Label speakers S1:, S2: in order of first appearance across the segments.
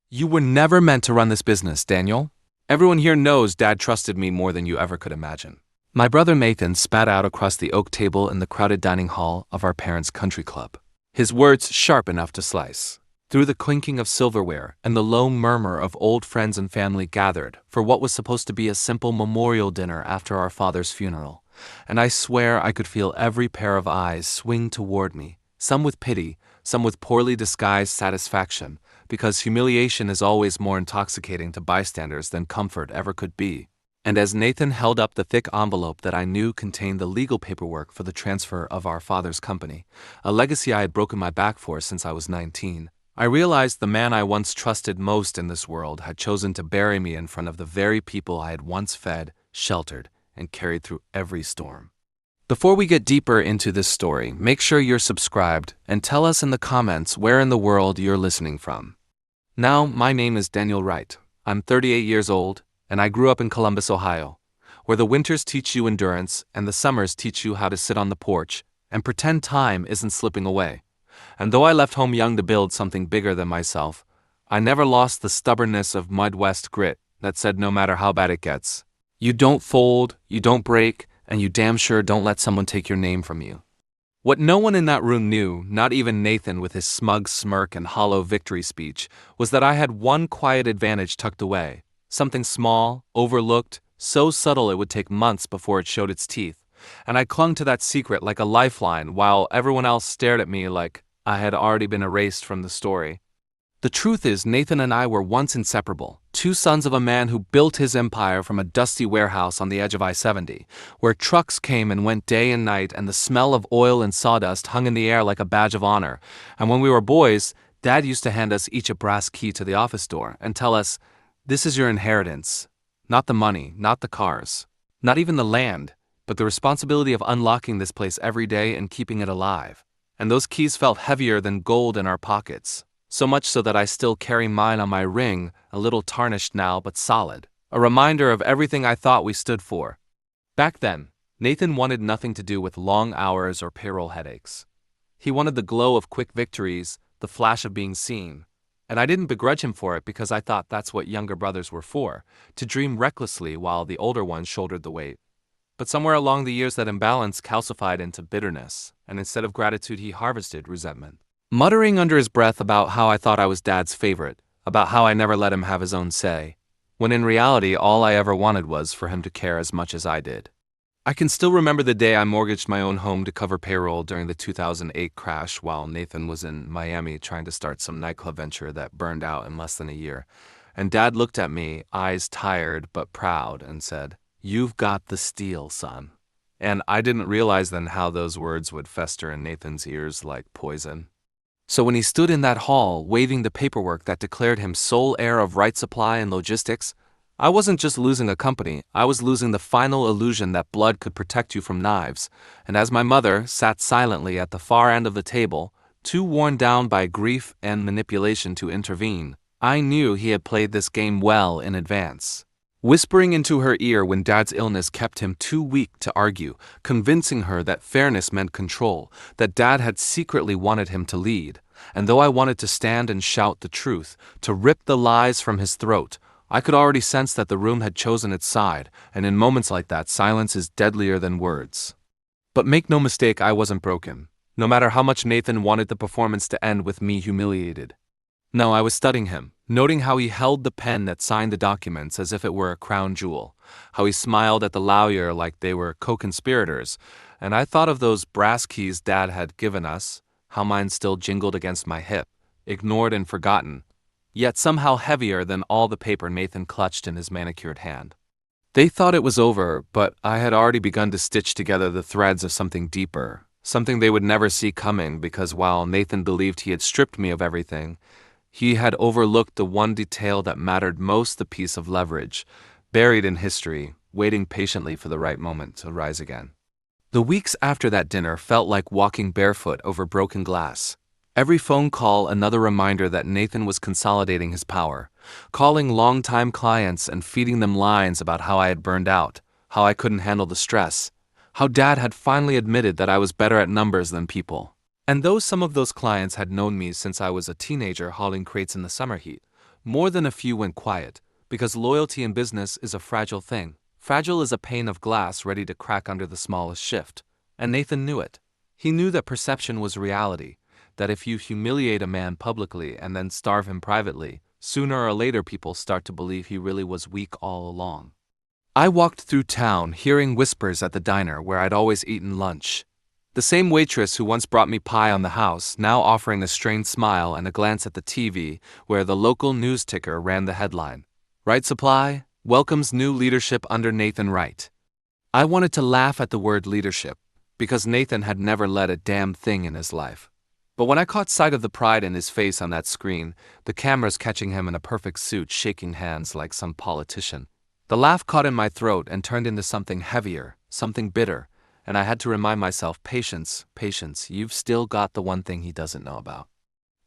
S1: You were never meant to run this business, Daniel. Everyone here knows Dad trusted me more than you ever could imagine. My brother Nathan spat out across the oak table in the crowded dining hall of our parents' country club, his words sharp enough to slice through the clinking of silverware and the low murmur of old friends and family gathered for what was supposed to be a simple memorial dinner after our father's funeral. And I swear I could feel every pair of eyes swing toward me, some with pity, some with poorly disguised satisfaction, because humiliation is always more intoxicating to bystanders than comfort ever could be. And as Nathan held up the thick envelope that I knew contained the legal paperwork for the transfer of our father's company, a legacy I had broken my back for since I was 19, I realized the man I once trusted most in this world had chosen to bury me in front of the very people I had once fed, sheltered, and carried through every storm. Before we get deeper into this story, make sure you're subscribed and tell us in the comments where in the world you're listening from. Now, my name is Daniel Wright. I'm 38 years old, and I grew up in Columbus, Ohio, where the winters teach you endurance and the summers teach you how to sit on the porch and pretend time isn't slipping away. And though I left home young to build something bigger than myself, I never lost the stubbornness of Midwest grit that said no matter how bad it gets, you don't fold, you don't break, and you damn sure don't let someone take your name from you. What no one in that room knew, not even Nathan with his smug smirk and hollow victory speech, was that I had one quiet advantage tucked away, something small, overlooked, so subtle it would take months before it showed its teeth, and I clung to that secret like a lifeline while everyone else stared at me like I had already been erased from the story. The truth is, Nathan and I were once inseparable, two sons of a man who built his empire from a dusty warehouse on the edge of I-70, where trucks came and went day and night and the smell of oil and sawdust hung in the air like a badge of honor. And when we were boys, Dad used to hand us each a brass key to the office door and tell us, "This is your inheritance. Not the money, not the cars, not even the land, but the responsibility of unlocking this place every day and keeping it alive." And those keys felt heavier than gold in our pockets. So much so that I still carry mine on my ring, a little tarnished now but solid, a reminder of everything I thought we stood for. Back then, Nathan wanted nothing to do with long hours or payroll headaches. He wanted the glow of quick victories, the flash of being seen. And I didn't begrudge him for it because I thought that's what younger brothers were for, to dream recklessly while the older ones shouldered the weight. But somewhere along the years that imbalance calcified into bitterness, and instead of gratitude he harvested resentment. Muttering under his breath about how I thought I was Dad's favorite, about how I never let him have his own say, when in reality all I ever wanted was for him to care as much as I did. I can still remember the day I mortgaged my own home to cover payroll during the 2008 crash while Nathan was in Miami trying to start some nightclub venture that burned out in less than a year. And Dad looked at me, eyes tired but proud, and said, "You've got the steel, son." And I didn't realize then how those words would fester in Nathan's ears like poison. So when he stood in that hall, waving the paperwork that declared him sole heir of right supply and logistics, I wasn't just losing a company, I was losing the final illusion that blood could protect you from knives. And as my mother sat silently at the far end of the table, too worn down by grief and manipulation to intervene, I knew he had played this game well in advance. Whispering into her ear when Dad's illness kept him too weak to argue, convincing her that fairness meant control, that Dad had secretly wanted him to lead. And though I wanted to stand and shout the truth, to rip the lies from his throat, I could already sense that the room had chosen its side, and in moments like that, silence is deadlier than words. But make no mistake, I wasn't broken, no matter how much Nathan wanted the performance to end with me humiliated. No, I was studying him, noting how he held the pen that signed the documents as if it were a crown jewel, how he smiled at the lawyer like they were co-conspirators, and I thought of those brass keys Dad had given us, how mine still jingled against my hip, ignored and forgotten, yet somehow heavier than all the paper Nathan clutched in his manicured hand. They thought it was over, but I had already begun to stitch together the threads of something deeper, something they would never see coming because while Nathan believed he had stripped me of everything, he had overlooked the one detail that mattered most, the piece of leverage, buried in history, waiting patiently for the right moment to rise again. The weeks after that dinner felt like walking barefoot over broken glass. Every phone call another reminder that Nathan was consolidating his power, calling longtime clients and feeding them lines about how I had burned out, how I couldn't handle the stress, how Dad had finally admitted that I was better at numbers than people. And though some of those clients had known me since I was a teenager hauling crates in the summer heat, More than a few went quiet, because loyalty in business is a fragile thing. Fragile as a pane of glass ready to crack under the smallest shift. And Nathan knew it. He knew that perception was reality, that if you humiliate a man publicly and then starve him privately, sooner or later people start to believe he really was weak all along. I walked through town, hearing whispers at the diner where I'd always eaten lunch. The same waitress who once brought me pie on the house, now offering a strained smile and a glance at the TV where the local news ticker ran the headline, "Wright Supply welcomes new leadership under Nathan Wright." I wanted to laugh at the word leadership, because Nathan had never led a damn thing in his life. But when I caught sight of the pride in his face on that screen, the cameras catching him in a perfect suit shaking hands like some politician, the laugh caught in my throat and turned into something heavier, something bitter, and I had to remind myself, patience, patience, you've still got the one thing he doesn't know about.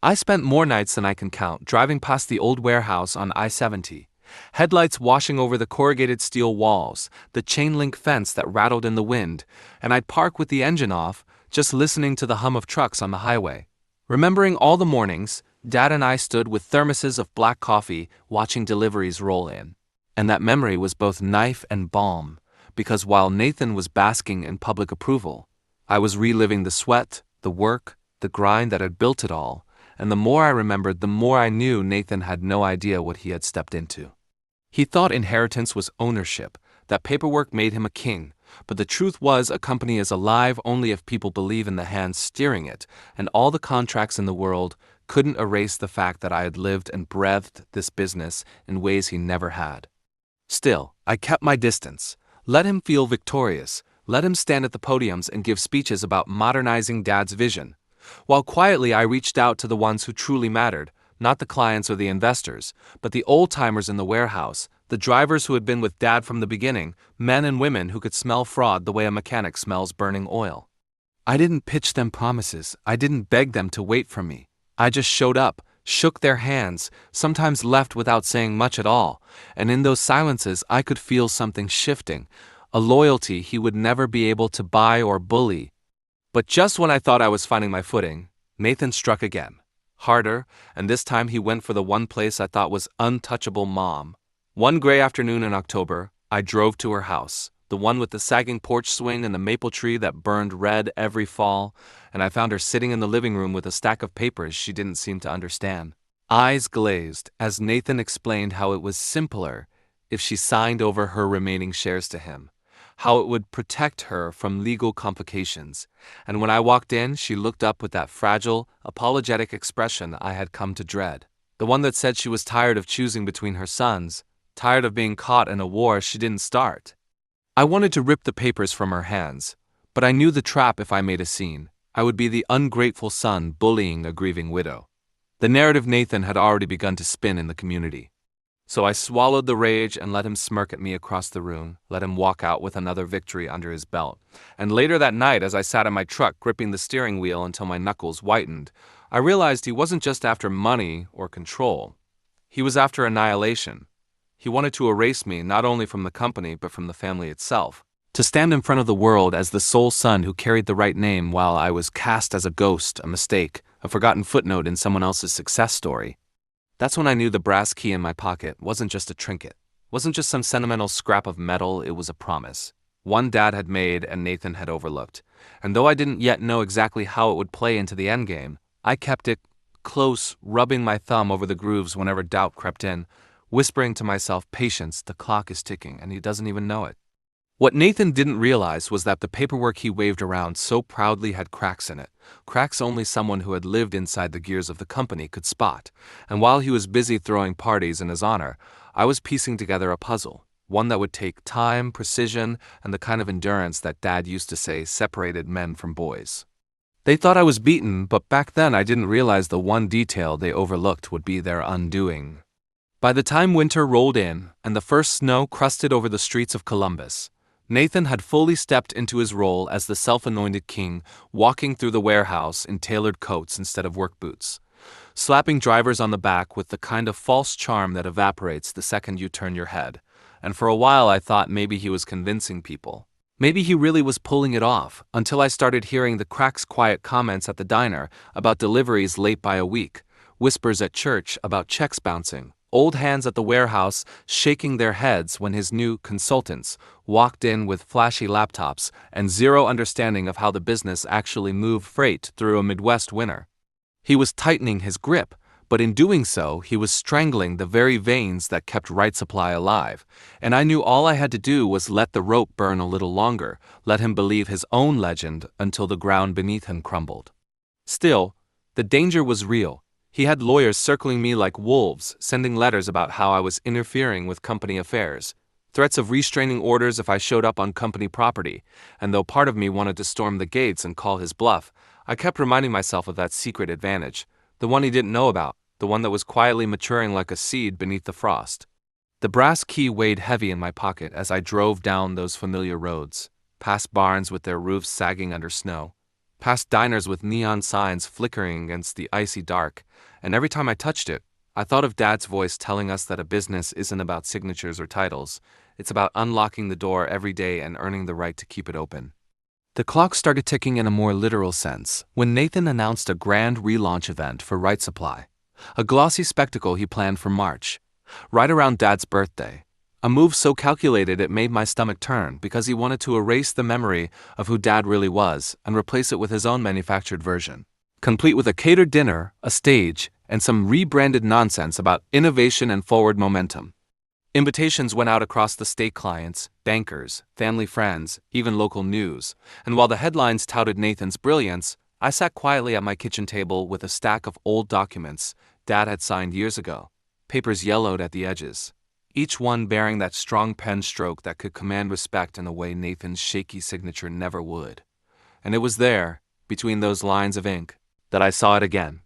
S1: I spent more nights than I can count driving past the old warehouse on I-70, headlights washing over the corrugated steel walls, the chain-link fence that rattled in the wind, and I'd park with the engine off, just listening to the hum of trucks on the highway. Remembering all the mornings, Dad and I stood with thermoses of black coffee watching deliveries roll in. And that memory was both knife and balm, because while Nathan was basking in public approval, I was reliving the sweat, the work, the grind that had built it all, and the more I remembered, the more I knew Nathan had no idea what he had stepped into. He thought inheritance was ownership, that paperwork made him a king, but the truth was a company is alive only if people believe in the hands steering it, and all the contracts in the world couldn't erase the fact that I had lived and breathed this business in ways he never had. Still, I kept my distance, let him feel victorious, let him stand at the podiums and give speeches about modernizing Dad's vision, while quietly I reached out to the ones who truly mattered, not the clients or the investors, but the old-timers in the warehouse, the drivers who had been with Dad from the beginning, men and women who could smell fraud the way a mechanic smells burning oil. I didn't pitch them promises, I didn't beg them to wait for me. I just showed up, shook their hands, sometimes left without saying much at all, and in those silences I could feel something shifting, a loyalty he would never be able to buy or bully. But just when I thought I was finding my footing, Nathan struck again. Harder, and this time he went for the one place I thought was untouchable, Mom. One gray afternoon in October, I drove to her house, the one with the sagging porch swing and the maple tree that burned red every fall, and I found her sitting in the living room with a stack of papers she didn't seem to understand. Eyes glazed, as Nathan explained how it was simpler if she signed over her remaining shares to him, how it would protect her from legal complications, and when I walked in, she looked up with that fragile, apologetic expression I had come to dread, the one that said she was tired of choosing between her sons, tired of being caught in a war she didn't start. I wanted to rip the papers from her hands, but I knew the trap if I made a scene. I would be the ungrateful son bullying a grieving widow. The narrative Nathan had already begun to spin in the community. So I swallowed the rage and let him smirk at me across the room, let him walk out with another victory under his belt. And later that night, as I sat in my truck gripping the steering wheel until my knuckles whitened, I realized he wasn't just after money or control. He was after annihilation. He wanted to erase me not only from the company but from the family itself. To stand in front of the world as the sole son who carried the right name while I was cast as a ghost, a mistake, a forgotten footnote in someone else's success story. That's when I knew the brass key in my pocket wasn't just a trinket, wasn't just some sentimental scrap of metal, it was a promise. One Dad had made and Nathan had overlooked. And though I didn't yet know exactly how it would play into the endgame, I kept it close, rubbing my thumb over the grooves whenever doubt crept in, whispering to myself, patience, the clock is ticking, and he doesn't even know it. What Nathan didn't realize was that the paperwork he waved around so proudly had cracks in it, cracks only someone who had lived inside the gears of the company could spot, and while he was busy throwing parties in his honor, I was piecing together a puzzle, one that would take time, precision, and the kind of endurance that Dad used to say separated men from boys. They thought I was beaten, but back then I didn't realize the one detail they overlooked would be their undoing. By the time winter rolled in and the first snow crusted over the streets of Columbus, Nathan had fully stepped into his role as the self-anointed king, walking through the warehouse in tailored coats instead of work boots, slapping drivers on the back with the kind of false charm that evaporates the second you turn your head. And for a while I thought maybe he was convincing people. Maybe he really was pulling it off, until I started hearing the cracks quiet comments at the diner about deliveries late by a week, whispers at church about checks bouncing, Old hands at the warehouse shaking their heads when his new consultants walked in with flashy laptops and zero understanding of how the business actually moved freight through a Midwest winter. He was tightening his grip, but in doing so, he was strangling the very veins that kept Right Supply alive, and I knew all I had to do was let the rope burn a little longer, let him believe his own legend until the ground beneath him crumbled. Still, the danger was real. He had lawyers circling me like wolves, sending letters about how I was interfering with company affairs, threats of restraining orders if I showed up on company property, and though part of me wanted to storm the gates and call his bluff, I kept reminding myself of that secret advantage, the one he didn't know about, the one that was quietly maturing like a seed beneath the frost. The brass key weighed heavy in my pocket as I drove down those familiar roads, past barns with their roofs sagging under snow, past diners with neon signs flickering against the icy dark, and every time I touched it, I thought of Dad's voice telling us that a business isn't about signatures or titles, it's about unlocking the door every day and earning the right to keep it open. The clock started ticking in a more literal sense when Nathan announced a grand relaunch event for Right Supply, a glossy spectacle he planned for March, right around Dad's birthday. A move so calculated it made my stomach turn because he wanted to erase the memory of who Dad really was and replace it with his own manufactured version, complete with a catered dinner, a stage, and some rebranded nonsense about innovation and forward momentum. Invitations went out across the state, clients, bankers, family friends, even local news, and while the headlines touted Nathan's brilliance, I sat quietly at my kitchen table with a stack of old documents Dad had signed years ago, papers yellowed at the edges, each one bearing that strong pen stroke that could command respect in a way Nathan's shaky signature never would. And it was there, between those lines of ink, that I saw it again.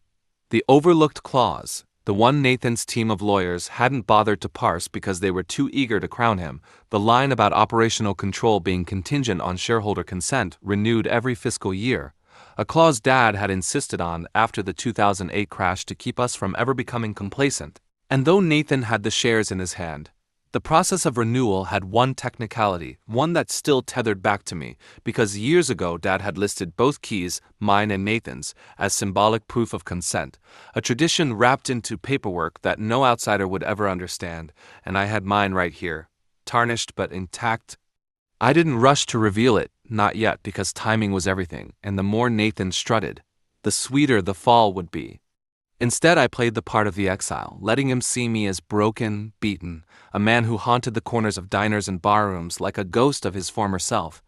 S1: The overlooked clause, the one Nathan's team of lawyers hadn't bothered to parse because they were too eager to crown him, the line about operational control being contingent on shareholder consent renewed every fiscal year, a clause Dad had insisted on after the 2008 crash to keep us from ever becoming complacent. And though Nathan had the shares in his hand, the process of renewal had one technicality, one that still tethered back to me, because years ago Dad had listed both keys, mine and Nathan's, as symbolic proof of consent, a tradition wrapped into paperwork that no outsider would ever understand, and I had mine right here, tarnished but intact. I didn't rush to reveal it, not yet, because timing was everything, and the more Nathan strutted, the sweeter the fall would be. Instead, I played the part of the exile, letting him see me as broken, beaten, a man who haunted the corners of diners and barrooms like a ghost of his former self.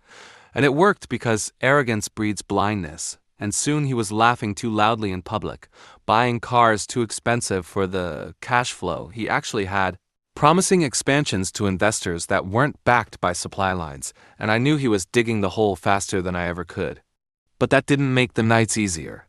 S1: And it worked because arrogance breeds blindness, and soon he was laughing too loudly in public, buying cars too expensive for the cash flow he actually had, promising expansions to investors that weren't backed by supply lines, and I knew he was digging the hole faster than I ever could. But that didn't make the nights easier.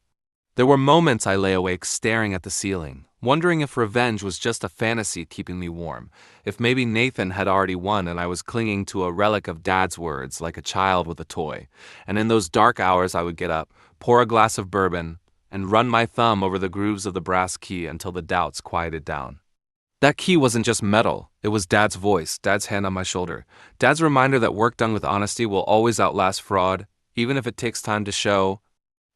S1: There were moments I lay awake staring at the ceiling, wondering if revenge was just a fantasy keeping me warm, if maybe Nathan had already won and I was clinging to a relic of Dad's words like a child with a toy. And in those dark hours I would get up, pour a glass of bourbon, and run my thumb over the grooves of the brass key until the doubts quieted down. That key wasn't just metal, it was Dad's voice, Dad's hand on my shoulder, Dad's reminder that work done with honesty will always outlast fraud, even if it takes time to show.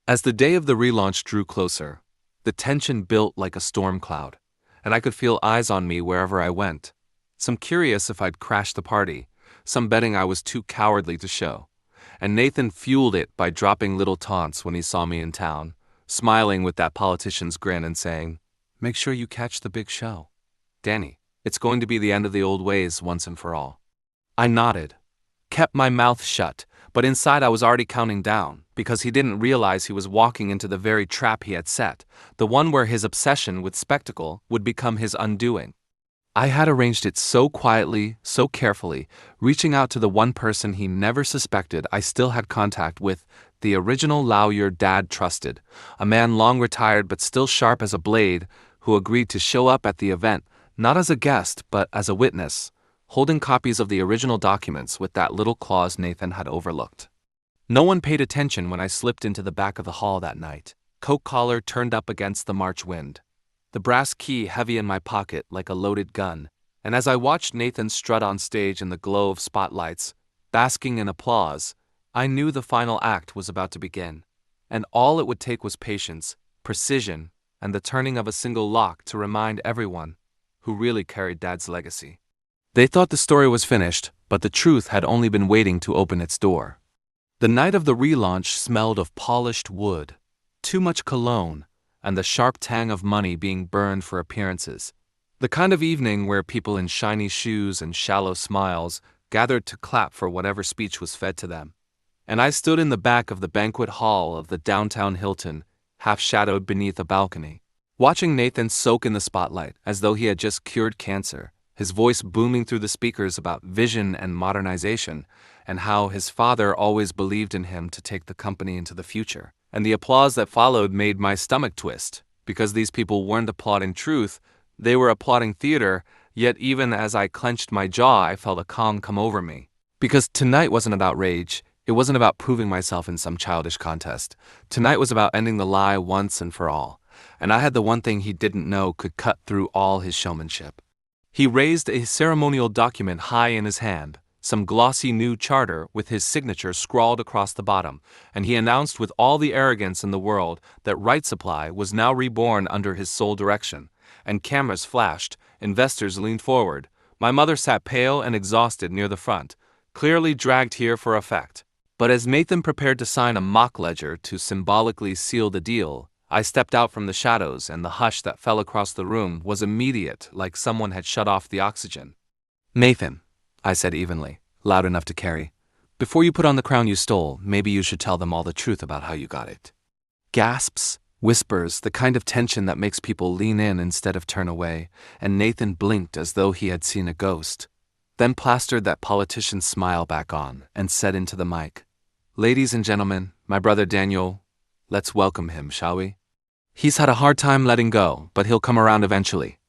S1: As the day of the relaunch drew closer, the tension built like a storm cloud, and I could feel eyes on me wherever I went. Some curious if I'd crash the party, some betting I was too cowardly to show. And Nathan fueled it by dropping little taunts when he saw me in town, smiling with that politician's grin and saying, "Make sure you catch the big show. Danny, it's going to be the end of the old ways once and for all." I nodded, kept my mouth shut, but inside I was already counting down, because he didn't realize he was walking into the very trap he had set, the one where his obsession with spectacle would become his undoing. I had arranged it so quietly, so carefully, reaching out to the one person he never suspected I still had contact with, the original lawyer Dad trusted, a man long retired but still sharp as a blade, who agreed to show up at the event, not as a guest but as a witness, holding copies of the original documents with that little clause Nathan had overlooked. No one paid attention when I slipped into the back of the hall that night, coat collar turned up against the March wind, the brass key heavy in my pocket like a loaded gun, and as I watched Nathan strut on stage in the glow of spotlights, basking in applause, I knew the final act was about to begin, and all it would take was patience, precision, and the turning of a single lock to remind everyone, who really carried Dad's legacy. They thought the story was finished, but the truth had only been waiting to open its door. The night of the relaunch smelled of polished wood, too much cologne, and the sharp tang of money being burned for appearances. The kind of evening where people in shiny shoes and shallow smiles gathered to clap for whatever speech was fed to them. And I stood in the back of the banquet hall of the downtown Hilton, half-shadowed beneath a balcony, watching Nathan soak in the spotlight as though he had just cured cancer, his voice booming through the speakers about vision and modernization, and how his father always believed in him to take the company into the future. And the applause that followed made my stomach twist, because these people weren't applauding truth, they were applauding theater, yet even as I clenched my jaw, I felt a calm come over me. Because tonight wasn't about rage, it wasn't about proving myself in some childish contest. Tonight was about ending the lie once and for all, and I had the one thing he didn't know could cut through all his showmanship. He raised a ceremonial document high in his hand, some glossy new charter with his signature scrawled across the bottom, and he announced with all the arrogance in the world that Right Supply was now reborn under his sole direction. And cameras flashed, investors leaned forward. My mother sat pale and exhausted near the front, clearly dragged here for effect. But as Nathan prepared to sign a mock ledger to symbolically seal the deal, I stepped out from the shadows, and the hush that fell across the room was immediate, like someone had shut off the oxygen. "Nathan," I said evenly, loud enough to carry, "before you put on the crown you stole, maybe you should tell them all the truth about how you got it." Gasps, whispers, the kind of tension that makes people lean in instead of turn away, and Nathan blinked as though he had seen a ghost, then plastered that politician's smile back on and said into the mic, "Ladies and gentlemen, my brother Daniel, let's welcome him, shall we? He's had a hard time letting go, but he'll come around eventually."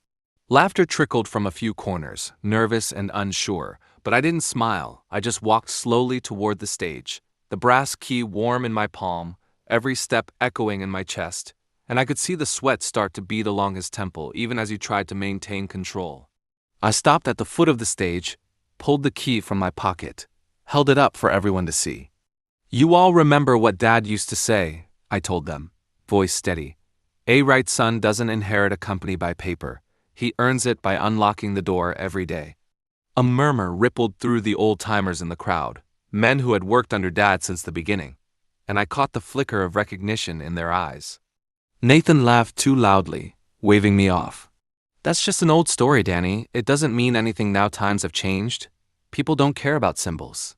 S1: Laughter trickled from a few corners, nervous and unsure, but I didn't smile. I just walked slowly toward the stage, the brass key warm in my palm, every step echoing in my chest, and I could see the sweat start to bead along his temple even as he tried to maintain control. I stopped at the foot of the stage, pulled the key from my pocket, held it up for everyone to see. "You all remember what Dad used to say," I told them, voice steady. "A right son doesn't inherit a company by paper. He earns it by unlocking the door every day." A murmur rippled through the old-timers in the crowd, men who had worked under Dad since the beginning, and I caught the flicker of recognition in their eyes. Nathan laughed too loudly, waving me off. "That's just an old story, Danny. It doesn't mean anything now times have changed. People don't care about symbols."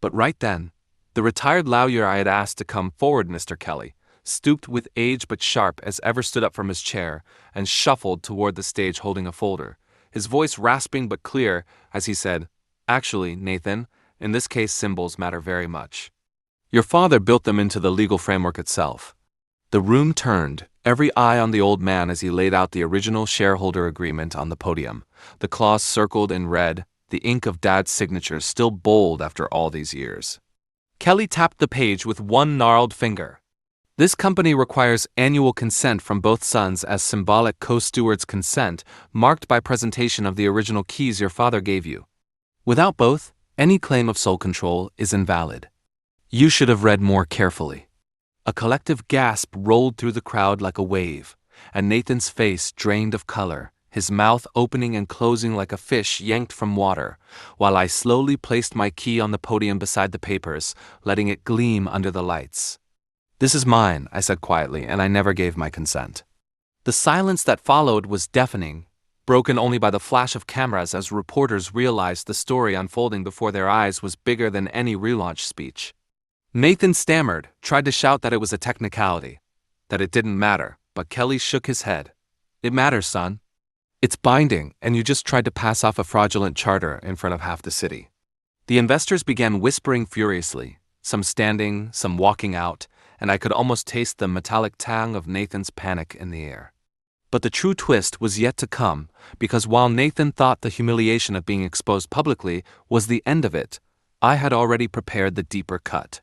S1: But right then, the retired lawyer I had asked to come forward, Mr. Kelly, stooped with age but sharp as ever stood up from his chair and shuffled toward the stage holding a folder, his voice rasping but clear as he said, "Actually, Nathan, in this case symbols matter very much. Your father built them into the legal framework itself." The room turned, every eye on the old man as he laid out the original shareholder agreement on the podium, the clause circled in red, the ink of Dad's signature still bold after all these years. Kelly tapped the page with one gnarled finger. "This company requires annual consent from both sons as symbolic co-stewards' consent, marked by presentation of the original keys your father gave you. Without both, any claim of sole control is invalid. You should have read more carefully." A collective gasp rolled through the crowd like a wave, and Nathan's face drained of color, his mouth opening and closing like a fish yanked from water, while I slowly placed my key on the podium beside the papers, letting it gleam under the lights. "This is mine," I said quietly, and I never gave my consent. The silence that followed was deafening, broken only by the flash of cameras as reporters realized the story unfolding before their eyes was bigger than any relaunch speech. Nathan stammered, tried to shout that it was a technicality, that it didn't matter, but Kelly shook his head. "It matters, son. It's binding, and you just tried to pass off a fraudulent charter in front of half the city." The investors began whispering furiously, some standing, some walking out, and I could almost taste the metallic tang of Nathan's panic in the air. But the true twist was yet to come, because while Nathan thought the humiliation of being exposed publicly was the end of it, I had already prepared the deeper cut.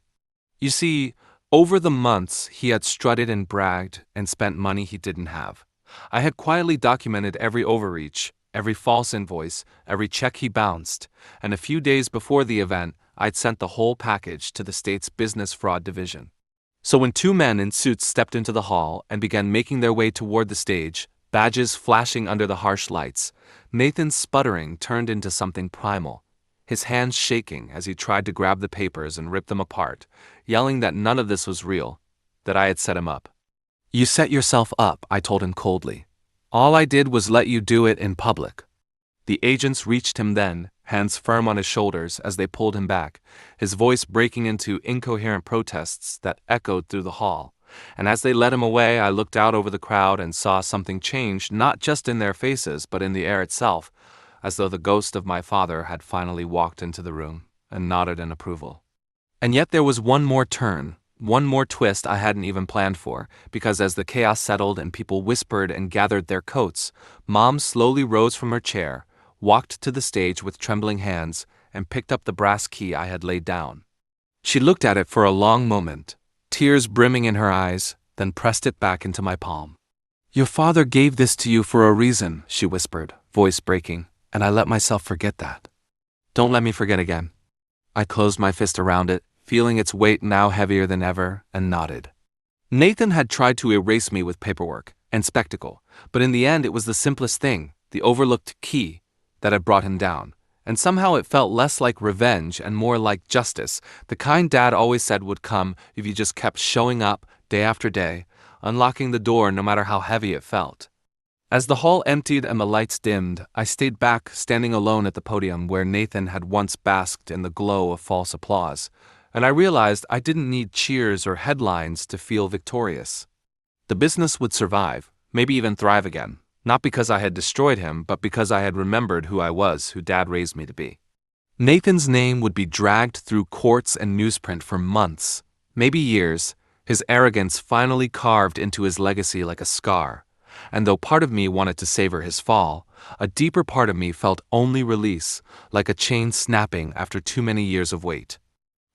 S1: You see, over the months he had strutted and bragged and spent money he didn't have. I had quietly documented every overreach, every false invoice, every check he bounced, and a few days before the event, I'd sent the whole package to the state's business fraud division. So when two men in suits stepped into the hall and began making their way toward the stage, badges flashing under the harsh lights. Nathan's sputtering turned into something primal, his hands shaking as he tried to grab the papers and rip them apart, yelling that none of this was real, that I had set him up. "You set yourself up," I told him coldly. "All I did was let you do it in public." The agents reached him then, hands firm on his shoulders as they pulled him back, his voice breaking into incoherent protests that echoed through the hall. And as they led him away, I looked out over the crowd and saw something change not just in their faces but in the air itself, as though the ghost of my father had finally walked into the room and nodded in approval. And yet there was one more turn, one more twist I hadn't even planned for, because as the chaos settled and people whispered and gathered their coats, Mom slowly rose from her chair, walked to the stage with trembling hands, and picked up the brass key I had laid down. She looked at it for a long moment, tears brimming in her eyes, then pressed it back into my palm. "Your father gave this to you for a reason," she whispered, voice breaking, and I let myself forget that. "Don't let me forget again." I closed my fist around it, feeling its weight now heavier than ever, and nodded. Nathan had tried to erase me with paperwork and spectacle, but in the end it was the simplest thing, the overlooked key, that had brought him down, and somehow it felt less like revenge and more like justice, the kind Dad always said would come if you just kept showing up day after day, unlocking the door no matter how heavy it felt. As the hall emptied and the lights dimmed, I stayed back, standing alone at the podium where Nathan had once basked in the glow of false applause, and I realized I didn't need cheers or headlines to feel victorious. The business would survive, maybe even thrive again. Not because I had destroyed him, but because I had remembered who I was, who Dad raised me to be. Nathan's name would be dragged through courts and newsprint for months, maybe years, his arrogance finally carved into his legacy like a scar. And though part of me wanted to savor his fall, a deeper part of me felt only release, like a chain snapping after too many years of wait.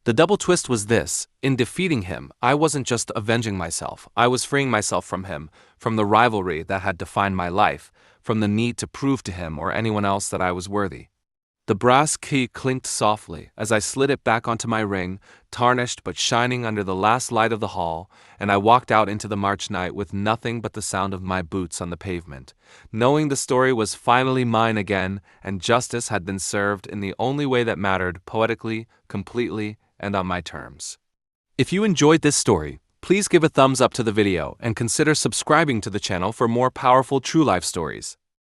S1: The double twist was this: in defeating him, I wasn't just avenging myself, I was freeing myself from him, from the rivalry that had defined my life, from the need to prove to him or anyone else that I was worthy. The brass key clinked softly as I slid it back onto my ring, tarnished but shining under the last light of the hall, and I walked out into the March night with nothing but the sound of my boots on the pavement, knowing the story was finally mine again and justice had been served in the only way that mattered, poetically, completely, and on my terms. If you enjoyed this story, please give a thumbs up to the video and consider subscribing to the channel for more powerful true life stories.